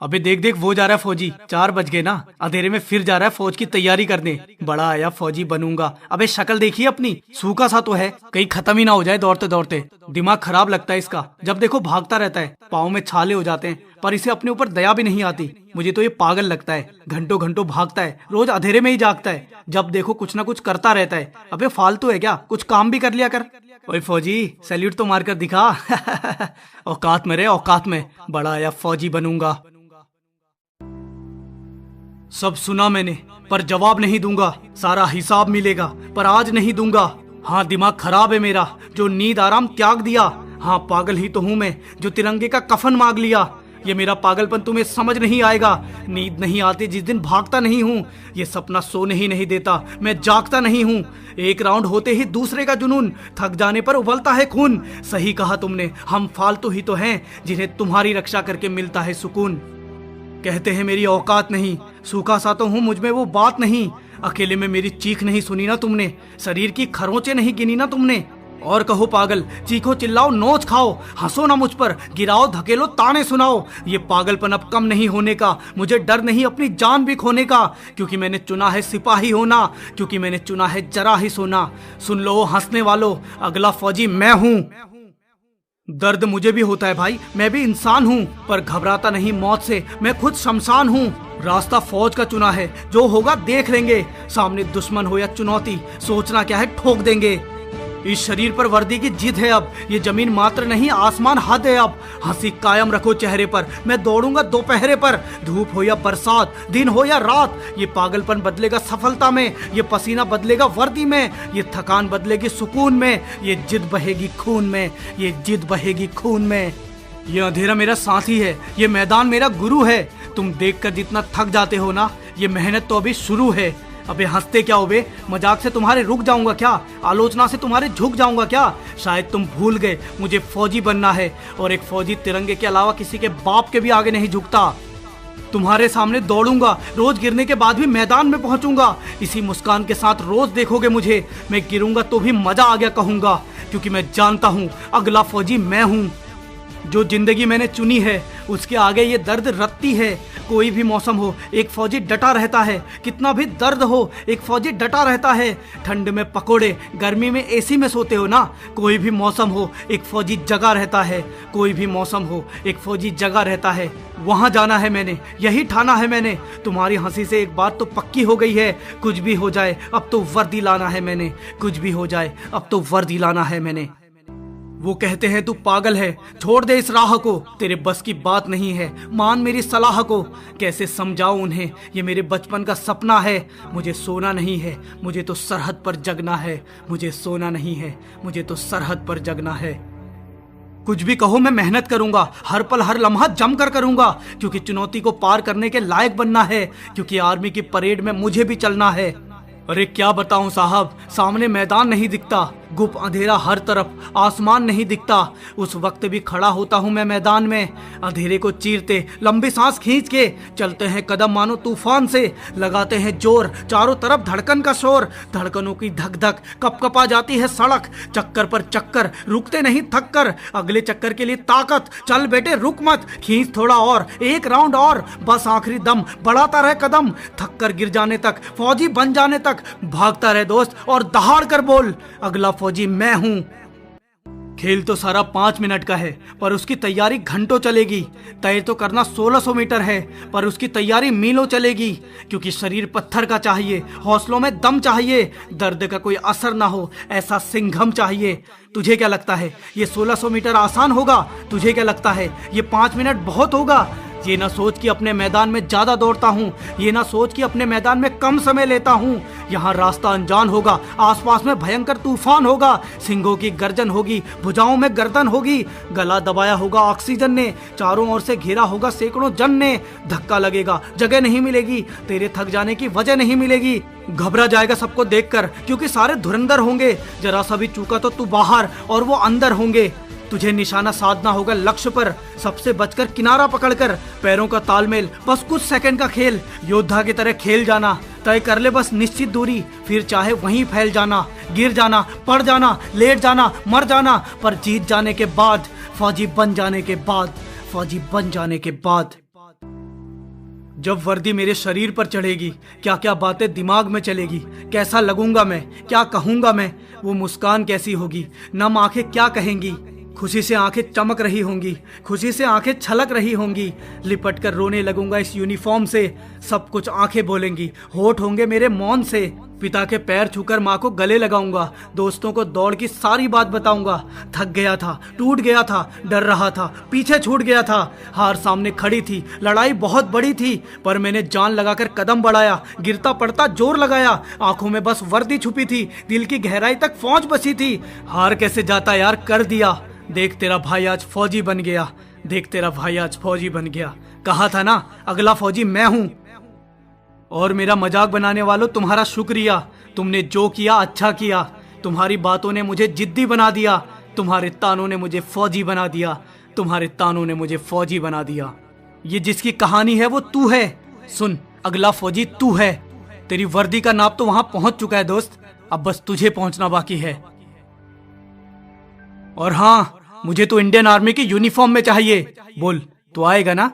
अबे देख देख वो जा रहा है फौजी। 4 बज गए ना, अंधेरे में फिर जा रहा है फौज की तैयारी करने। बड़ा आया फौजी बनूंगा। अबे शक्ल देखिए अपनी, सूखा सा तो है, कहीं खत्म ही ना हो जाए दौड़ते दौड़ते। दिमाग खराब लगता है इसका, जब देखो भागता रहता है, पाँव में छाले हो जाते हैं, पर इसे अपने ऊपर दया भी नहीं आती। मुझे तो ये पागल लगता है, घंटों घंटों भागता है, रोज अंधेरे में ही जागता है, जब देखो कुछ ना कुछ करता रहता है। अबे फालतू है क्या, कुछ काम भी कर लिया कर। ओए फौजी सैल्यूट तो मारकर दिखा। औकात में रे, औकात में। बड़ा आया फौजी बनूंगा। सब सुना मैंने, पर जवाब नहीं दूंगा। सारा हिसाब मिलेगा, पर आज नहीं दूंगा। हाँ दिमाग खराब है मेरा, जो नींद आराम त्याग दिया। हाँ पागल ही तो हूँ मैं, जो तिरंगे का कफन मांग लिया। ये मेरा पागलपन तुम्हें समझ नहीं आएगा। नींद नहीं आती जिस दिन भागता नहीं हूँ, ये सपना सोने ही नहीं देता, मैं जागता नहीं हूँ। एक राउंड होते ही दूसरे का जुनून, थक जाने पर उबलता है खून। सही कहा तुमने, हम फालतू ही तो हैं जिन्हें तुम्हारी रक्षा करके मिलता है सुकून। कहते हैं मेरी औकात नहीं, सूखा सा तो हूँ, मुझ में वो बात नहीं। अकेले में मेरी चीख नहीं सुनी ना तुमने, शरीर की खरोंचे नहीं गिनी ना तुमने। और कहो पागल, चीखो चिल्लाओ नोच खाओ, हंसो ना मुझ पर, गिराओ धकेलो ताने सुनाओ। ये पागलपन अब कम नहीं होने का, मुझे डर नहीं अपनी जान भी खोने का। क्योंकि मैंने चुना है सिपाही होना, क्योंकि मैंने चुना है जरा ही सोना। सुन लो हंसने वालों, अगला फौजी मैं हूँ। दर्द मुझे भी होता है भाई, मैं भी इंसान हूँ, पर घबराता नहीं मौत से, मैं खुद शमशान हूँ। रास्ता फौज का चुना है, जो होगा देख लेंगे। सामने दुश्मन हो या चुनौती, सोचना क्या है ठोक देंगे। इस शरीर पर वर्दी की जिद है अब, ये जमीन मात्र नहीं आसमान हद है अब। हंसी कायम रखो चेहरे पर, मैं दौड़ूंगा दोपहरे पर। धूप हो या बरसात, दिन हो या रात, ये पागलपन बदलेगा सफलता में, ये पसीना बदलेगा वर्दी में, ये थकान बदलेगी सुकून में, ये जिद बहेगी खून में, ये जिद बहेगी खून में। ये अंधेरा मेरा साथी है, ये मैदान मेरा गुरु है। तुम देखकर जितना थक जाते हो ना, ये मेहनत तो अभी शुरू है। अबे हंसते क्या हो बे, मजाक से तुम्हारे रुक जाऊंगा क्या, आलोचना से तुम्हारे झुक जाऊंगा क्या। शायद तुम भूल गए मुझे फौजी बनना है, और एक फौजी तिरंगे के अलावा किसी के बाप के भी आगे नहीं झुकता। तुम्हारे सामने दौड़ूंगा, रोज गिरने के बाद भी मैदान में पहुंचूंगा। इसी मुस्कान के साथ रोज देखोगे मुझे, मैं गिरूंगा तो भी मजा आ गया कहूंगा, क्योंकि मैं जानता हूँ अगला फौजी मैं हूँ। जो जिंदगी मैंने चुनी है उसके आगे ये दर्द रत्ती है। कोई भी मौसम हो एक फौजी डटा रहता है, कितना भी दर्द हो एक फौजी डटा रहता है। ठंड में पकोड़े, गर्मी में एसी में सोते हो ना, कोई भी मौसम हो एक फौजी जगा रहता है। कोई भी मौसम हो एक फौजी जगा रहता है। वहां जाना है मैंने, यही ठाना है मैंने। तुम्हारी हंसी से एक बात तो पक्की हो गई है, कुछ भी हो जाए अब तो वर्दी लाना है मैंने। कुछ भी हो जाए अब तो वर्दी लाना है मैंने। वो कहते हैं तू पागल है, छोड़ दे इस राह को, तेरे बस की बात नहीं है, मान मेरी सलाह को। कैसे समझाऊं उन्हें, ये मेरे बचपन का सपना है। मुझे सोना नहीं है, मुझे तो सरहद पर जगना है। मुझे सोना नहीं है, मुझे तो सरहद पर जगना है। कुछ भी कहो मैं मेहनत करूंगा, हर पल हर लम्हा जमकर करूंगा, क्योंकि चुनौती को पार करने के लायक बनना है, क्योंकि आर्मी की परेड में मुझे भी चलना है। अरे क्या बताऊं साहब, सामने मैदान नहीं दिखता, गुप अंधेरा हर तरफ, आसमान नहीं दिखता। उस वक्त भी खड़ा होता हूँ मैं मैदान में, अंधेरे को चीरते लंबी सांस खींच के चलते हैं कदम मानो तूफान से। लगाते हैं जोर, चारों तरफ धड़कन का शोर, धड़कनों की धक धक, कपकपा जाती है सड़क। चक्कर पर चक्कर, रुकते नहीं थक कर, अगले चक्कर के लिए ताकत। चल बेटे रुक मत, खींच थोड़ा और, एक राउंड और, बस आखिरी दम, बढ़ाता रहे कदम, थक कर गिर जाने तक, फौजी बन जाने तक। भागता रहे दोस्त और दहाड़ कर बोल, अगला फौजी मैं हूं। खेल तो सारा 5 मिनट का है, पर उसकी तैयारी घंटों चलेगी। तय तो करना 1600 मीटर है, पर उसकी तैयारी मीलों चलेगी। क्योंकि शरीर पत्थर का चाहिए, हौसलों में दम चाहिए, दर्द का कोई असर ना हो ऐसा सिंघम चाहिए। तुझे क्या लगता है ये 1600 मीटर आसान होगा? तुझे क्या लगता है ये 5 मिनट बहुत होगा? ये ना सोच कि अपने मैदान में ज्यादा दौड़ता हूँ, ये ना सोच कि अपने मैदान में कम समय लेता हूँ। यहाँ रास्ता अनजान होगा, आसपास में भयंकर तूफान होगा, सिंगों की गर्जन होगी, भुजाओं में गर्दन होगी, गला दबाया होगा ऑक्सीजन ने, चारों ओर से घेरा होगा सैकड़ों जन ने। धक्का लगेगा, जगह नहीं मिलेगी, तेरे थक जाने की वजह नहीं मिलेगी। घबरा जाएगा सबको देखकर, क्योंकि सारे धुरंधर होंगे। जरा सा भी चूका तो तू बाहर और वो अंदर होंगे। तुझे निशाना साधना होगा लक्ष्य पर, सबसे बचकर किनारा पकड़कर, पैरों का तालमेल, बस कुछ सेकंड का खेल, योद्धा की तरह खेल जाना। तय कर ले बस निश्चित दूरी, फिर चाहे वहीं फैल जाना, गिर जाना, पड़ जाना, लेट जाना, मर जाना, पर जीत जाने के बाद, फौजी बन जाने के बाद, फौजी बन जाने के बाद। जब वर्दी मेरे शरीर पर चढ़ेगी क्या क्या बातें दिमाग में चलेगी, कैसा लगूंगा मैं, क्या कहूंगा मैं, वो मुस्कान कैसी होगी, नम आंखें क्या कहेंगी, खुशी से आंखें चमक रही होंगी, खुशी से आंखें छलक रही होंगी, लिपट कर रोने लगूंगा इस यूनिफॉर्म से, सब कुछ आंखें बोलेंगी, होठ होंगे मेरे मौन से, पिता के पैर छूकर माँ को गले लगाऊंगा, दोस्तों को दौड़ की सारी बात बताऊंगा, थक गया था, टूट गया था, डर रहा था, पीछे छूट गया था, हार सामने खड़ी थी, लड़ाई बहुत बड़ी थी, पर मैंने जान लगाकर कदम बढ़ाया, गिरता पड़ता जोर लगाया, आंखों में बस वर्दी छुपी थी, दिल की गहराई तक फौज बसी थी, हार कैसे जाता यार, कर दिया, देख तेरा भाई आज फौजी बन गया, देख तेरा भाई आज फौजी बन गया, कहा था ना अगला फौजी मैं हूं। और मेरा मजाक बनाने वालों तुम्हारा शुक्रिया, तुमने जो किया अच्छा किया, तुम्हारी बातों ने मुझे जिद्दी बना दिया, तुम्हारे तानों ने मुझे फौजी बना दिया, तुम्हारे तानों ने मुझे फौजी बना दिया। ये जिसकी कहानी है वो तू है, सुन अगला फौजी तू है, तेरी वर्दी का नाप तो वहां पहुंच चुका है दोस्त, अब बस तुझे पहुंचना बाकी है। और हाँ, मुझे तो इंडियन आर्मी की यूनिफॉर्म में चाहिए, बोल तो आएगा ना।